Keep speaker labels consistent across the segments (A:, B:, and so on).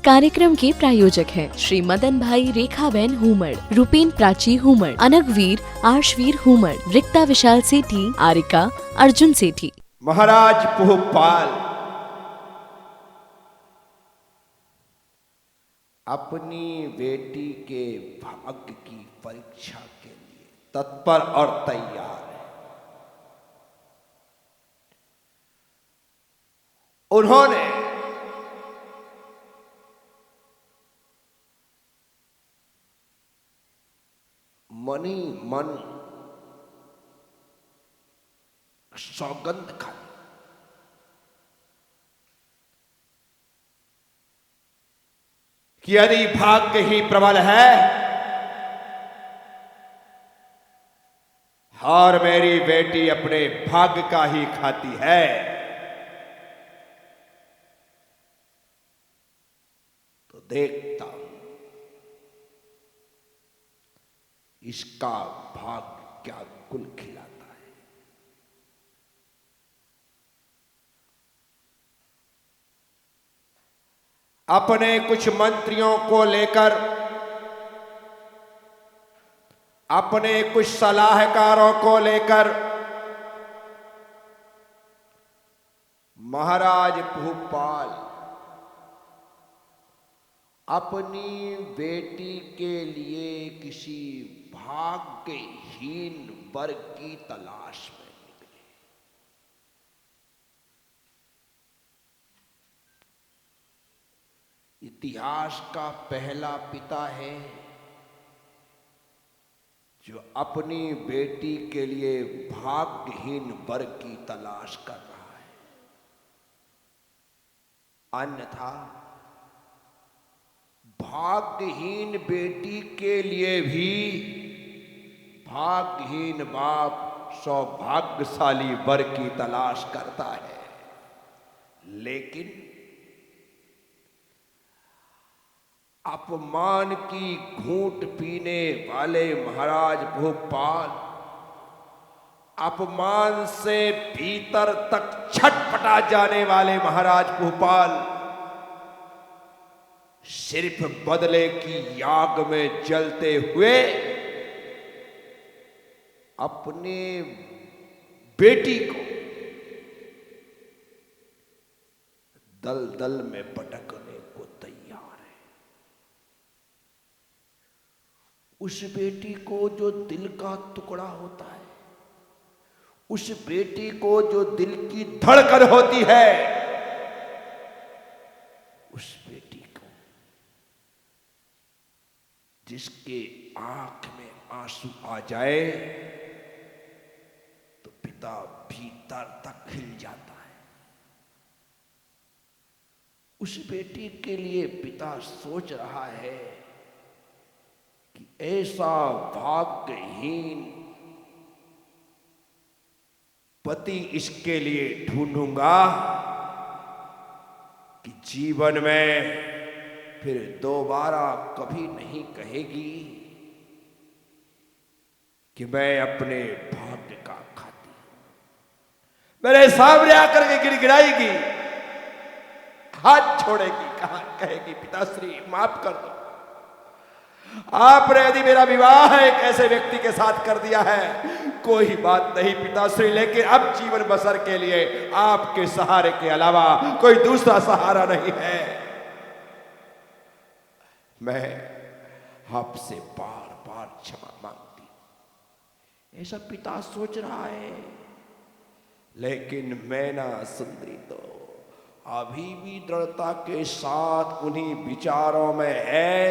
A: कार्यक्रम के प्रायोजक हैं श्री मदन भाई रेखाबेन हुमड़, रूपेन प्राची हुमड़, अनगवीर आर्शवीर हुमड़, रिक्ता विशाल सेठी, आरिका अर्जुन सेठी।
B: महाराज पुहपाल अपनी बेटी के भाग्य की परीक्षा के लिए तत्पर और तैयार है। उन्होंने मनी मन सौगंध खाई कि यदि भाग्य ही प्रबल है और मेरी बेटी अपने भाग्य का ही खाती है तो देखता हूं इसका भाग्य क्या गुल खिलाता है। अपने कुछ मंत्रियों को लेकर, अपने कुछ सलाहकारों को लेकर महाराज पुहपाल अपनी बेटी के लिए किसी भाग्यहीन वर की तलाश में निकले। इतिहास का पहला पिता है जो अपनी बेटी के लिए भाग्यहीन वर की तलाश कर रहा है। अन्यथा भाग्यहीन बेटी के लिए भी भाग्यहीन बाप सौभाग्यशाली वर की तलाश करता है। लेकिन अपमान की घूंट पीने वाले महाराज भोपाल अपमान से भीतर तक छटपटा जाने वाले महाराज भोपाल सिर्फ बदले की आग में जलते हुए अपने बेटी को दलदल में पटकने को तैयार है। उस बेटी को जो दिल का टुकड़ा होता है, उस बेटी को जो दिल की धड़कन होती है, उस बेटी को जिसके आंख में आंसू आ जाए तो पिता भीतर तक खिल जाता है। उस बेटी के लिए पिता सोच रहा है कि ऐसा भाग्यहीन पति इसके लिए ढूंढूंगा कि जीवन में फिर दोबारा कभी नहीं कहेगी कि मैं अपने भाग्य का खाती हूं। मेरे सामने आकर के गिड़गिड़ाएगी, हाथ छोड़ेगी, कहेगी पिताश्री माफ कर दो, आपने यदि मेरा विवाह एक ऐसे व्यक्ति के साथ कर दिया है कोई बात नहीं पिताश्री, लेकिन अब जीवन बसर के लिए आपके सहारे के अलावा कोई दूसरा सहारा नहीं है। मैं आपसे बार बार क्षमा मांगती हूं। ऐसा पिता सोच रहा है, लेकिन मैना सुंदरी तो अभी भी दृढ़ता के साथ उन्हीं विचारों में है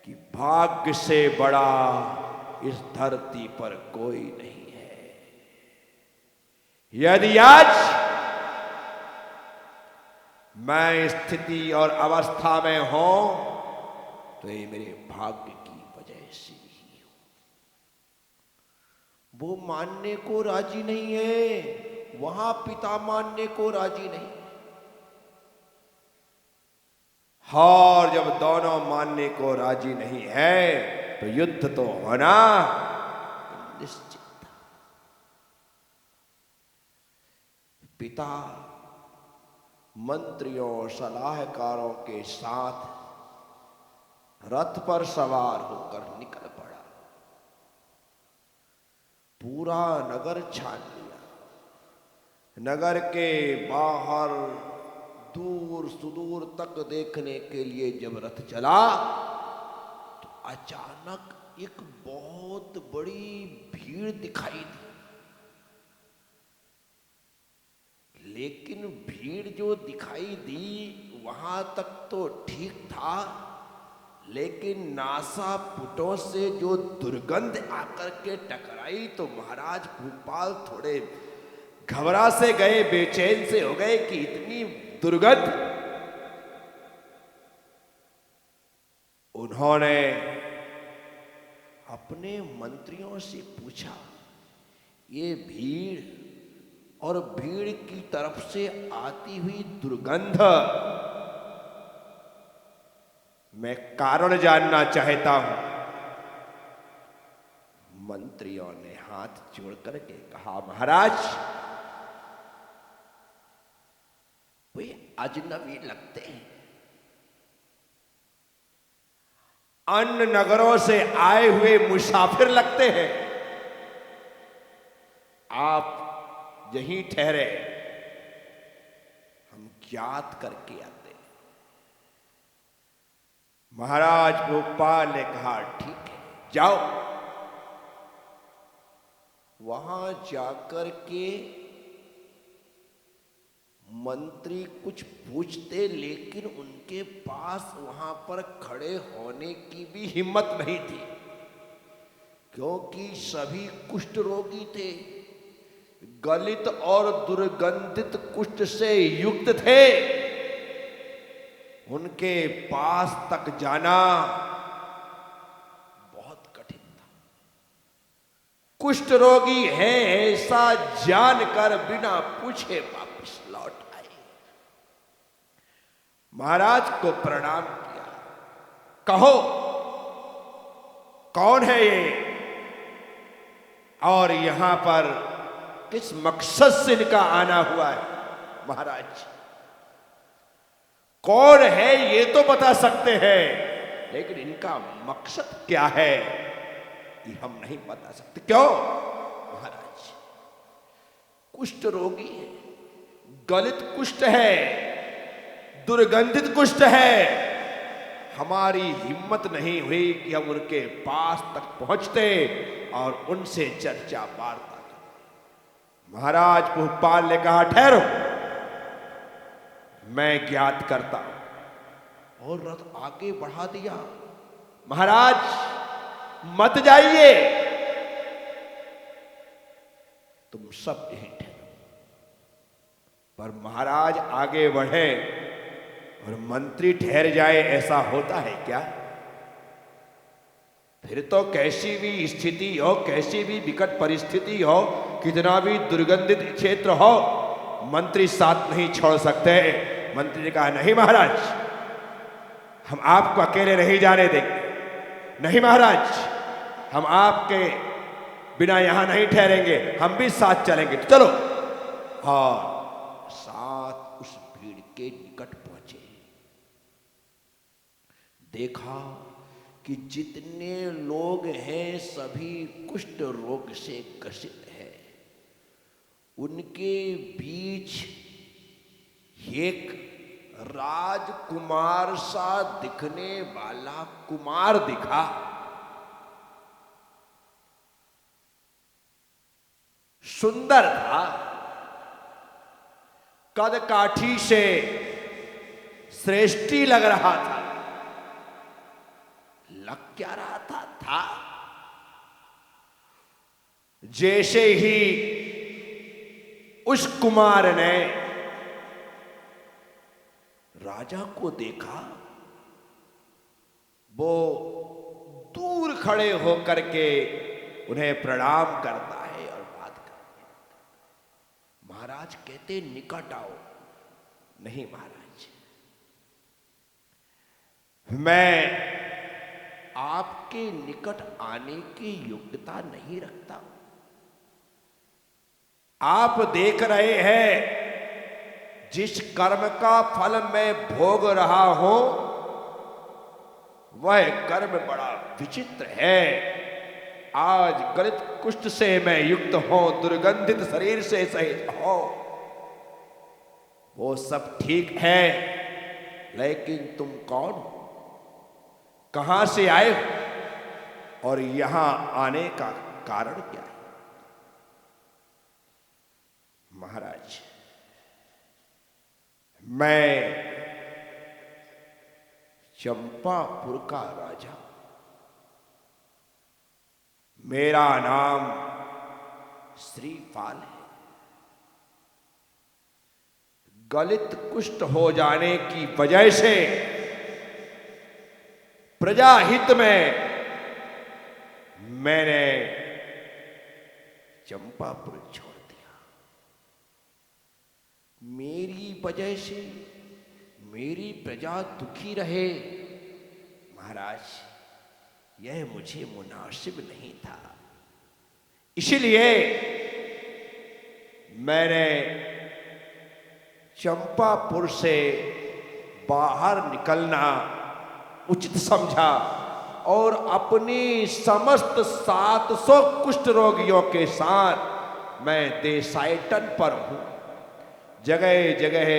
B: कि भाग्य से बड़ा इस धरती पर कोई नहीं है। यदि आज मैं स्थिति और अवस्था में हूं तो ये मेरे भाग्य की वजह से ही हूं। वो मानने को राजी नहीं है, वहां पिता मानने को राजी नहीं। और जब दोनों मानने को राजी नहीं है तो युद्ध तो होना निश्चित था। पिता मंत्रियों सलाहकारों के साथ रथ पर सवार होकर निकल पड़ा। पूरा नगर छान लिया। नगर के बाहर दूर सुदूर तक देखने के लिए जब रथ चला तो अचानक एक बहुत बड़ी भीड़ दिखाई दी। लेकिन भीड़ जो दिखाई दी वहां तक तो ठीक था, लेकिन नासापुटों से जो दुर्गंध आकर के टकराई तो महाराज भूपाल थोड़े घबरा से गए, बेचैन से हो गए कि इतनी दुर्गंध। उन्होंने अपने मंत्रियों से पूछा, ये भीड़ और भीड़ की तरफ से आती हुई दुर्गंध, मैं कारण जानना चाहता हूं। मंत्रियों ने हाथ जोड़ करके कहा, महाराज वे अजनबी लगते हैं, अन्य नगरों से आए हुए मुसाफिर लगते हैं। आप यहीं ठहरे, हम ज्ञात करके आते। महाराज भोपाल ने कहा, ठीक है जाओ। वहां जाकर के मंत्री कुछ पूछते, लेकिन उनके पास वहां पर खड़े होने की भी हिम्मत नहीं थी, क्योंकि सभी कुष्ठ रोगी थे, गलित और दुर्गंधित कुष्ठ से युक्त थे। उनके पास तक जाना बहुत कठिन था। कुष्ठ रोगी है ऐसा जानकर बिना पूछे वापस लौट आए। महाराज को प्रणाम किया, कहो कौन है ये और यहां पर किस मकसद से इनका आना हुआ है। महाराज कौन है ये तो बता सकते हैं, लेकिन इनका मकसद क्या है ये हम नहीं बता सकते। क्यों? महाराज कुष्ठ रोगी है, गलित कुष्ठ है, दुर्गंधित कुष्ठ है। हमारी हिम्मत नहीं हुई कि हम उनके पास तक पहुंचते और उनसे चर्चा वार्ता करते। महाराज भूपाल ने कहा, ठहरो मैं ज्ञात करता हूं, और रथ आगे बढ़ा दिया। महाराज मत जाइए, तुम सब यहीं ठहरो। पर महाराज आगे बढ़े और मंत्री ठहर जाए, ऐसा होता है क्या? फिर तो कैसी भी स्थिति हो, कैसी भी विकट परिस्थिति हो, कितना भी दुर्गंधित क्षेत्र हो, मंत्री साथ नहीं छोड़ सकते। मंत्री ने कहा, नहीं महाराज, हम आपको अकेले नहीं जाने देंगे। नहीं महाराज, हम आपके बिना यहां नहीं ठहरेंगे, हम भी साथ चलेंगे। तो चलो। और साथ उस भीड़ के निकट पहुंचे। देखा कि जितने लोग हैं सभी कुष्ठ रोग से ग्रसित हैं। उनके बीच एक राजकुमार सा दिखने वाला कुमार दिखा। सुंदर था, कद काठी से श्रेष्ठी लग रहा था। लग क्या रहा था जैसे ही उस कुमार ने राजा को देखा, वो दूर खड़े होकर के उन्हें प्रणाम करता है और बात करता है। महाराज कहते, निकट आओ। नहीं महाराज, मैं आपके निकट आने की योग्यता नहीं रखता। आप देख रहे हैं जिस कर्म का फल मैं भोग रहा हूं वह कर्म बड़ा विचित्र है। आज गलित कुष्ठ से मैं युक्त हूं, दुर्गंधित शरीर से सहित हूं। वो सब ठीक है, लेकिन तुम कौन हो, कहां से आए हो और यहां आने का कारण क्या है? महाराज, मैं चंपापुर का राजा, मेरा नाम श्रीपाल है। गलित कुष्ठ हो जाने की वजह से प्रजा हित में मैंने चंपापुर छोड़ दिया। मेरी वजह से मेरी प्रजा दुखी रहे, महाराज, यह मुझे मुनासिब नहीं था। इसलिए मैंने चंपापुर से बाहर निकलना उचित समझा और अपनी समस्त 700 कुष्ठ रोगियों के साथ मैं देशाटन पर हूं। जगह जगह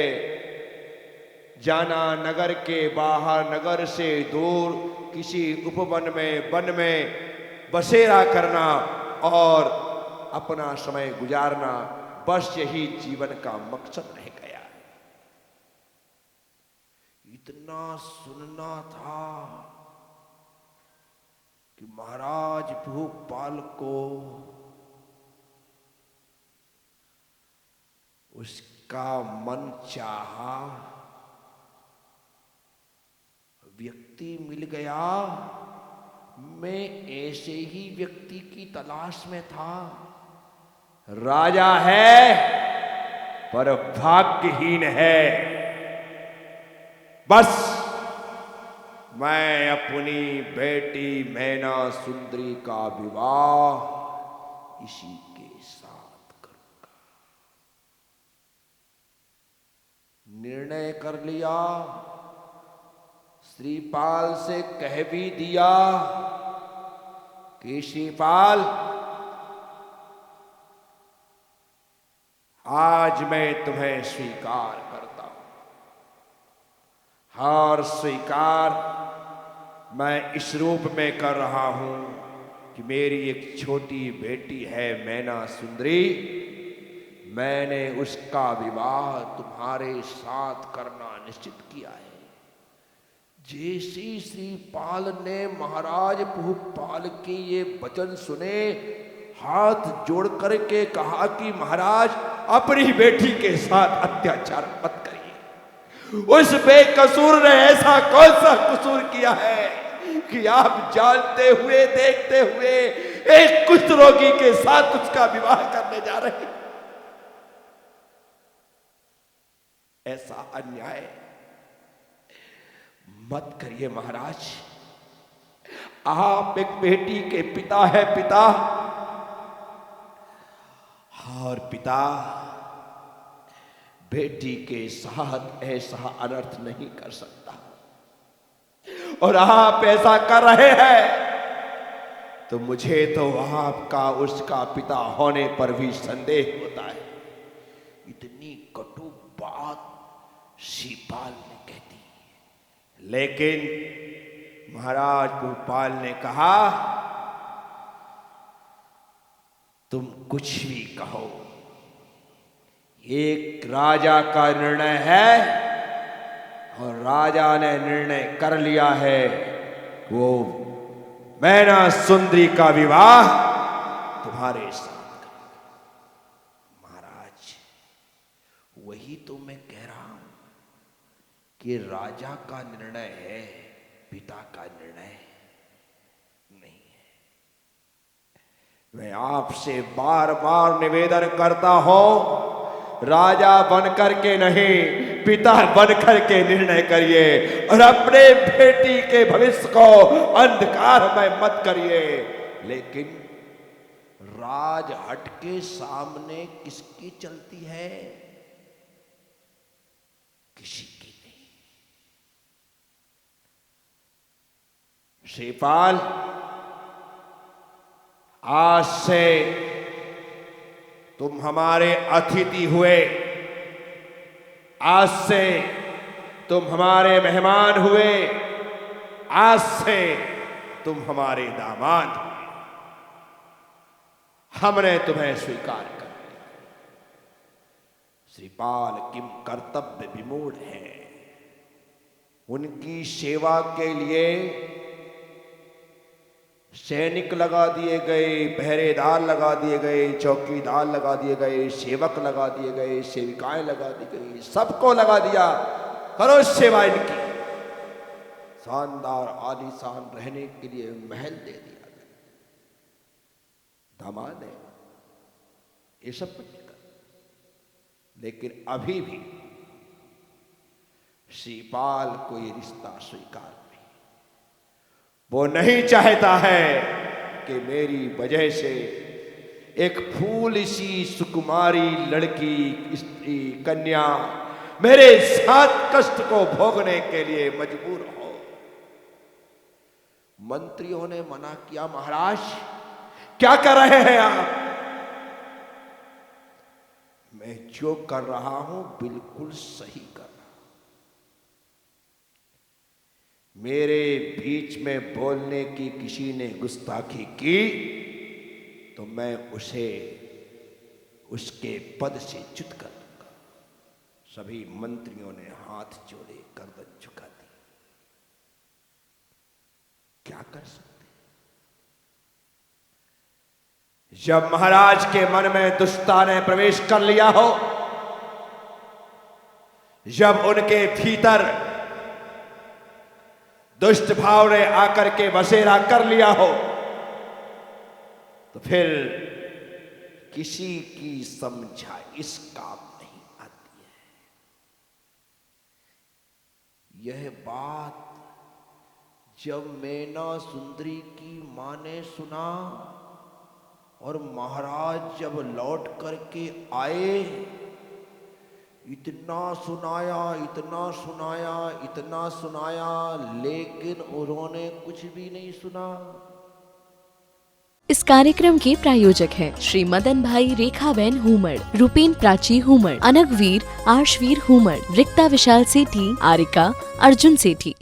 B: जाना, नगर के बाहर, नगर से दूर किसी उपवन में, वन में बसेरा करना और अपना समय गुजारना, बस यही जीवन का मकसद रह गया। इतना सुनना था कि महाराज भूपाल को उसका मन चाहा व्यक्ति मिल गया। मैं ऐसे ही व्यक्ति की तलाश में था। राजा है पर भाग्यहीन है। बस मैं अपनी बेटी मैना सुंदरी का विवाह इसी के साथ करूंगा। निर्णय कर लिया, श्रीपाल से कह भी दिया कि श्रीपाल, आज मैं तुम्हें स्वीकार करता हूं। और स्वीकार मैं इस रूप में कर रहा हूं कि मेरी एक छोटी बेटी है मैना सुंदरी, मैंने उसका विवाह तुम्हारे साथ करना निश्चित किया है। जैसे श्रीपाल ने महाराज भूपाल के ये वचन सुने, हाथ जोड़ करके कहा कि महाराज, अपनी बेटी के साथ अत्याचार मत करिए। उस बेकसूर ने ऐसा कौन सा कसूर किया है कि आप जानते हुए, देखते हुए एक कुष्ठ रोगी के साथ उसका विवाह करने जा रहे हैं? ऐसा अन्याय मत करिए महाराज। आप एक बेटी के पिता है, पिता, और पिता बेटी के साथ ऐसा अनर्थ नहीं कर सकता। और आप ऐसा कर रहे हैं तो मुझे तो आपका उसका पिता होने पर भी संदेह होता है। इतनी कटु बात श्रीपाल ने कह दी, लेकिन महाराज भूपाल ने कहा, तुम कुछ भी कहो, एक राजा का निर्णय है और राजा ने निर्णय कर लिया है, वो मैना सुंदरी का विवाह तुम्हारे साथ करेगा। महाराज, वही तो मैं कह रहा हूं कि राजा का निर्णय है, पिता का निर्णय नहीं है। मैं आपसे बार बार निवेदन करता हूं, राजा बनकर के नहीं, पिता बनकर के निर्णय करिए और अपने बेटी के भविष्य को अंधकार में मत करिए। लेकिन राजहट के सामने किसकी चलती है? किसी की नहीं। श्रीपाल, आज से तुम हमारे अतिथि हुए, आज से तुम हमारे मेहमान हुए, आज से तुम हमारे दामाद हुए। हमने तुम्हें स्वीकार कर लिया। श्रीपाल किम कर्तव्य विमूढ़ है। उनकी सेवा के लिए सैनिक लगा दिए गए, पहरेदार लगा दिए गए, चौकीदार लगा दिए गए, सेवक लगा दिए गए, सेविकाएं लगा दी गई, सबको लगा दिया। करो सेवा इनकी। शानदार आलीशान रहने के लिए महल दे दिया गया। दामाद है, ये सब कुछ कर, लेकिन अभी भी श्रीपाल को ये रिश्ता स्वीकार नहीं। वो नहीं चाहता है कि मेरी वजह से एक फूल सी सुकुमारी लड़की, स्त्री, कन्या मेरे साथ कष्ट को भोगने के लिए मजबूर हो। मंत्रियों ने मना किया, महाराज क्या कर रहे हैं आप? मैं जो कर रहा हूं बिल्कुल सही कर रहा हूं। मेरे बीच में बोलने की किसी ने गुस्ताखी की तो मैं उसे उसके पद से च्युत कर दूंगा। सभी मंत्रियों ने हाथ जोड़े, गर्दन झुका दी। क्या कर सकते? जब महाराज के मन में दुष्टता ने प्रवेश कर लिया हो, जब उनके भीतर दुष्ट भाव ने आकर के बसेरा कर लिया हो, तो फिर किसी की समझा इस काम नहीं आती है। यह बात जब मैना सुंदरी की मां ने सुना और महाराज जब लौट करके आए, इतना सुनाया, इतना सुनाया, इतना सुनाया, लेकिन उन्होंने कुछ भी नहीं सुना।
A: इस कार्यक्रम के प्रायोजक हैं श्री मदन भाई रेखाबेन हुमड़, रूपेन प्राची हुमड़, अनगवीर आर्शवीर हुमड़, रिक्ता विशाल सेठी, आरिका अर्जुन सेठी।